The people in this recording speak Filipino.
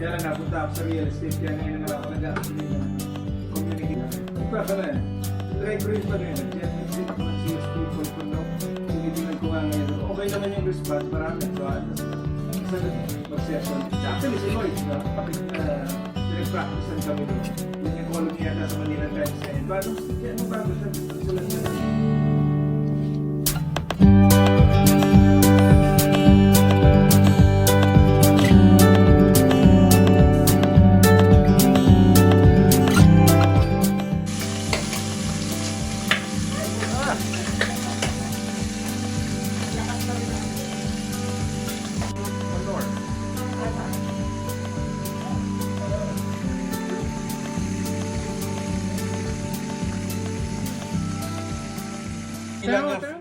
Kaya lang napunta ako sa real estate, kaya ngayon nga ako nag-actually na communicate. Iba pa na yan. Try ko rin pa rin. Kaya nag-sit ako ng CS people ko no. Tinitingnan ko nga ngayon. Okay naman yung response, marami. So, isa na mag-session. Actually, si Lloyd, pinag-practicean kami doon. Yun yung column yata sa Manila Times. Bago siya, sulat siya. Ilan